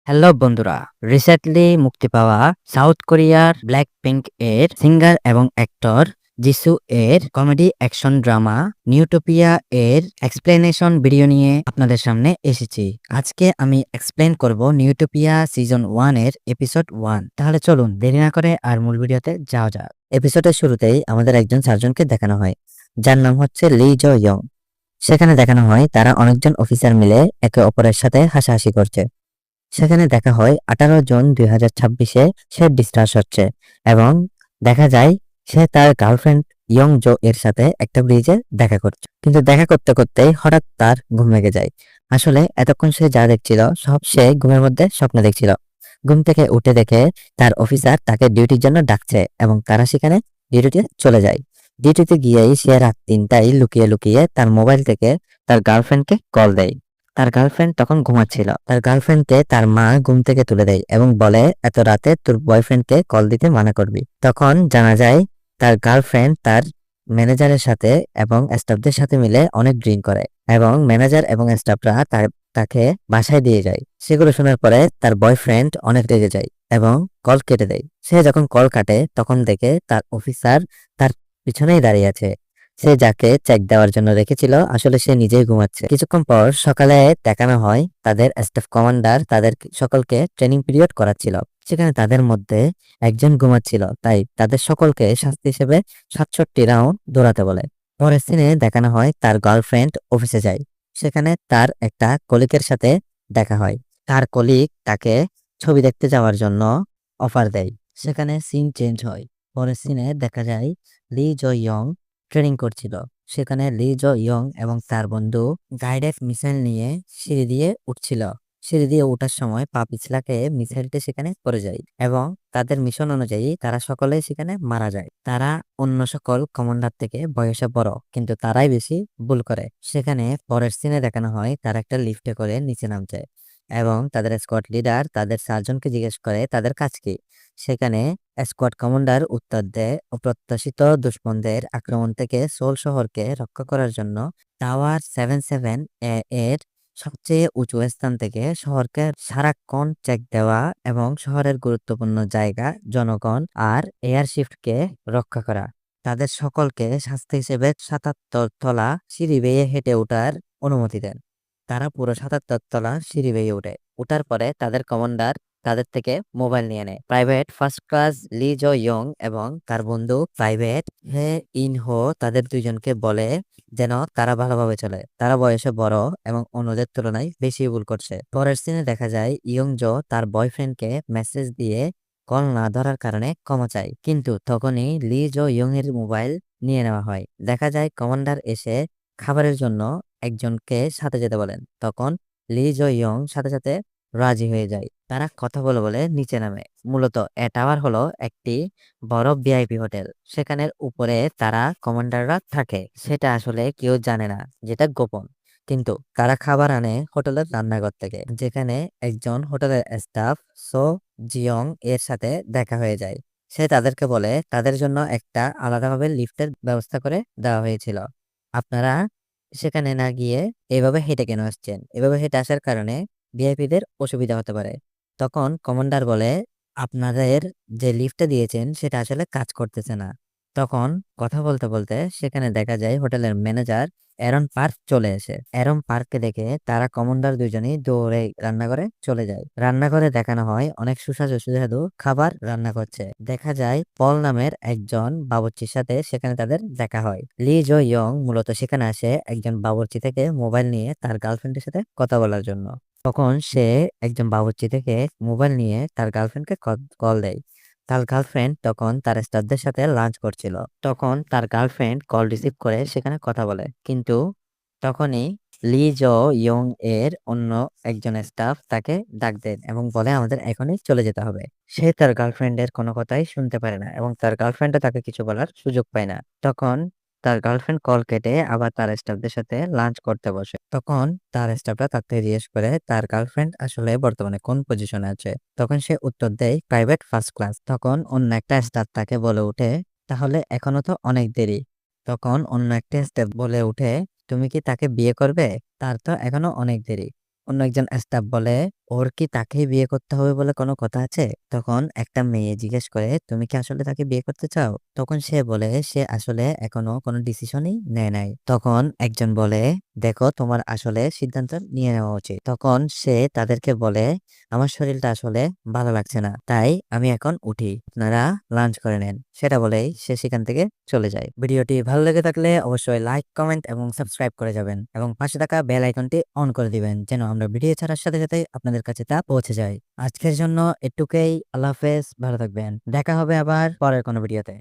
Hello বন্ধুরা, recently মুক্তি পাওয়া সাউথ কোরিয়ার ব্ল্যাক পিঙ্ক এর সিঙ্গার এবং অ্যাক্টর যিসু এর কমেডি অ্যাকশন ড্রামা নিউটোপিয়া এর এক্সপ্লেনেশন ভিডিও নিয়ে আপনাদের সামনে এসেছি। আজকে আমি এক্সপ্লেন করব নিউটোপিয়া সিজন 1 এর এপিসোড 1। তাহলে চলুন দেরি না করে আর মূল ভিডিওতে যাওয়া যাক। এপিসোডের শুরুতেই আমাদের একজন সার্জনকে দেখানো হয়, যার নাম হচ্ছে লি জো ইয়ং। সেখানে দেখানো হয় তারা অনেকজন অফিসার মিলে একে অপরের সাথে হাসাহাসি করছে। সেখানে দেখা হয় 18 জুন 2026-এ সে ডিসচার্জ হচ্ছে এবং দেখা যায় সে তার গার্লফ্রেন্ড ইয়ং জো এর সাথে একটা ব্রিজে দেখা করছে, কিন্তু দেখা করতে করতেই হঠাৎ তার ঘুম ভেঙে যায়। আসলে এতক্ষণ সে যা দেখছিল সব সে ঘুমের মধ্যে স্বপ্ন দেখছিল। ঘুম থেকে উঠে দেখে তার অফিসার তাকে ডিউটির জন্য ডাকছে এবং তারা সেখানে ডিউটিতে চলে যায়। ডিউটিতে গিয়েই সে রাত 3টায় লুকিয়ে লুকিয়ে তার মোবাইল থেকে তার গার্লফ্রেন্ডকে কল দেয়। তার গার্লফ্রেন্ড তখন ঘুমাচ্ছিল। তার গার্লফ্রেন্ডকে তার মা ঘুম থেকে তুলে দেয় এবং বলে, এত রাতে তোর বয়ফ্রেন্ডকে কল দিতে মানা করবি। তখন জানা যায় তার গার্লফ্রেন্ড তার ম্যানেজারের সাথে এবং স্টাফদের সাথে মিলে অনেক ড্রিঙ্ক করে এবং ম্যানেজার এবং স্টাফরা তাকে বাসায় দিয়ে যায়। সেগুলো শোনার পরে তার বয়ফ্রেন্ড অনেক রেগে যায় এবং কল কেটে দেয়। সে যখন কল কাটে তখন দেখে তার অফিসার তার পিছনেই দাঁড়িয়ে আছে। সে যাকে চেক দেওয়ার জন্য রেখেছিল আসলে সে নিজেই ঘুমাচ্ছে। কিছুক্ষণ পর সকালে দেখানো হয় তাদের স্টাফ কমান্ডার তাদের সকলকে ট্রেনিং পিরিয়ড করাচ্ছিল। সেখানে তাদের মধ্যে একজন ঘুমাচ্ছিল, তাই তাদের সকলকে শাস্তি হিসেবে 67 রাউন্ড দৌড়াতে বলে। পরের সিনে দেখানো হয় তার গার্লফ্রেন্ড অফিসে যায়। সেখানে তার একটা কলিগের সাথে দেখা হয়। তার কলিগ তাকে ছবি দেখতে যাওয়ার জন্য অফার দেয়। সেখানে সিন চেঞ্জ হয়। পরের সিনে দেখা যায় লি জো ইয়ং ট্রেনিং করছিল। সেখানে লি জো ইয়ং এবং তার বন্ধু গাইডেড মিসাইল নিয়ে সিঁড়ি দিয়ে উঠছিল। সিঁড়ি দিয়ে ওঠার সময় পা পিছলাকে মিসাইলটি সেখানে পড়ে যায় এবং তাদের মিশন অনুযায়ী তারা সকলেই সেখানে মারা যায়। তারা অন্য সকল কমান্ডার থেকে বয়সে বড়, কিন্তু তারাই বেশি ভুল করে। সেখানে পরের সিনে দেখানো হয় তারা একটা লিফটে করে নিচে নামছে এবং তাদের স্কোয়াড লিডার তাদের চারজনকে জিজ্ঞেস করে তাদের কাজ কি। সেখানে স্কোয়াড কমান্ডার উত্তর দেয়, অপ্রত্যাশিত দুশমনদের আক্রমণ থেকে সোল শহরকে রক্ষা করার জন্য টাওয়ার 77 এর সবচেয়ে উঁচু স্থান থেকে শহরকে সারাক্ষণ চেক দেওয়া এবং শহরের গুরুত্বপূর্ণ জায়গা, জনগণ আর এয়ারশিফটকে রক্ষা করা। তাদের সকলকে শাস্তি হিসেবে 77 তলা সিঁড়ি বেয়ে হেঁটে ওঠার অনুমতি দেন। তারা পুরো 77 তলা সিঁড়ি বেয়ে ওঠে। ওঠার পরে তাদের কমান্ডার তাদের থেকে মোবাইল নিয়ে নেয়। প্রাইভেট ফার্স্ট ক্লাস লি জো ইয়ং এবং তার বন্ধু প্রাইভেট হে ইন হো তাদের দুইজনকে বলে যেন তারা ভালোভাবে চলে। তারা বয়সে বড় এবং অন্যদের তুলনায় বেশি ভুল করছে। পরের সিনে দেখা যায় ইয়ং জো তার বয়ফ্রেন্ডকে মেসেজ দিয়ে কল না ধরার কারণে ক্ষমা চায়, কিন্তু তখনই লি জো ইয়ং এর মোবাইল নিয়ে নেওয়া হয়। দেখা যায় কমান্ডার এসে খাবারের জন্য একজনকে সাথে যেতে বলেন। তখন লি জো ইয়ং সাথে সাথে রাজি হয়ে যায়। তারা কথা বলে বলে নিচে নামে। মূলত এ টাওয়ার হলো একটি বড় ভিআইপি হোটেল। সেখানের উপরে তারা কমান্ডাররা থাকে, সেটা আসলে কেউ জানে না, যেটা গোপন। কিন্তু তারা খাবার আনে হোটেলের রান্নাঘর থেকে, যেখানে একজন হোটেলের স্টাফ সো জিয়ং এর সাথে দেখা হয়ে যায়। সে তাদেরকে বলে তাদের জন্য একটা আলাদাভাবে লিফটের ব্যবস্থা করে দেওয়া হয়েছিল। আপনারা সেখানে না গিয়ে এভাবে হেঁটে কেন আসছেন? এভাবে হেঁটে আসার কারণে ভিআইপিদের অসুবিধা হতে পারে। তখন কমান্ডার বলে, আপনাদের যে লিফটটা দিয়েছেন সেটা আসলে কাজ করতেছে না। তখন কথা বলতে বলতে সেখানে দেখা যায় হোটেলের ম্যানেজার অ্যারন পার্ক চলে আসে। অ্যারন পার্ককে দেখে তারা কমান্ডার দুজনেই দৌড়ে রান্নাঘরে চলে যায়। রান্নাঘরে দেখানো হয় অনেক সুস্বাদু সুস্বাদু খাবার রান্না করছে। দেখা যায় পল নামের একজন বাবুর্চির সাথে সেখানে তাদের দেখা হয়। লি জো ইয়ং মূলত সেখানে আসে একজন বাবুর্চি থেকে মোবাইল নিয়ে তার গার্লফ্রেন্ডের সাথে কথা বলার জন্য। তখন সে একজন বাবুর্চি থেকে মোবাইল নিয়ে তার গার্লফ্রেন্ডকে কল দেয়। তার গার্লফ্রেন্ড তখন তার স্টাফদের সাথে লাঞ্চ করছিল। তখন তার গার্লফ্রেন্ড কল রিসিভ করে সেখানে কথা বলে, কিন্তু তখনই লি জো ইয়ং এর অন্য একজন স্টাফ তাকে ডাক দেন এবং বলে আমাদের এখনই চলে যেতে হবে। সে তার গার্লফ্রেন্ডের কোনো কথাই শুনতে পারে না এবং তার গার্লফ্রেন্ডও তাকে কিছু বলার সুযোগ পায় না। তখন তার গার্লফ্রেন্ড কল কেটে আবার তার স্টাফদের সাথে লাঞ্চ করতে বসে। তখন তার স্টাফরা তাকে জিজ্ঞেস করে তার গার্লফ্রেন্ড আসলে বর্তমানে কোন পজিশনে আছে। তখন সে উত্তর দেয় প্রাইভেট ফার্স্ট ক্লাস। তখন অন্য একটা স্টাফ তাকে বলে উঠে, তাহলে এখনো তো অনেক দেরি। তখন অন্য একটা স্টাফ বলে উঠে, তুমি কি তাকে বিয়ে করবে? তার তো এখনো অনেক দেরি। অন্য একজন স্টাফ বলে, ওর কি তাকেই বিয়ে করতে হবে বলে কোনো কথা আছে? তখন একটা মেয়ে জিজ্ঞেস করে, তুমি কি আসলে তাকে বিয়ে করতে চাও? তখন সে বলে সে আসলে এখনো কোনো ডিসিশনই নেয় নাই। তখন একজন বলে, দেখো তোমার আসলে সিদ্ধান্ত নিয়ে নেওয়া উচিত। তখন সে তাদেরকে বলে, আমার শরীরটা আসলে ভালো লাগছে না, তাই আমি এখন উঠি, আপনারা লাঞ্চ করে নেন। সেটা বলেই সে সেখান থেকে চলে যায়। ভিডিওটি ভালো লেগে থাকলে অবশ্যই লাইক, কমেন্ট এবং সাবস্ক্রাইব করে যাবেন এবং পাশে থাকা বেল আইকনটি অন করে দিবেন যেন আমরা ভিডিও ছাড়ার সাথে সাথে আপনাদের কাছে তা পৌঁছে যায়। আজকের জন্য এটুকুই। আল্লাহ হাফেজ, ভালো থাকবেন। দেখা হবে আবার পরের কোনো ভিডিওতে।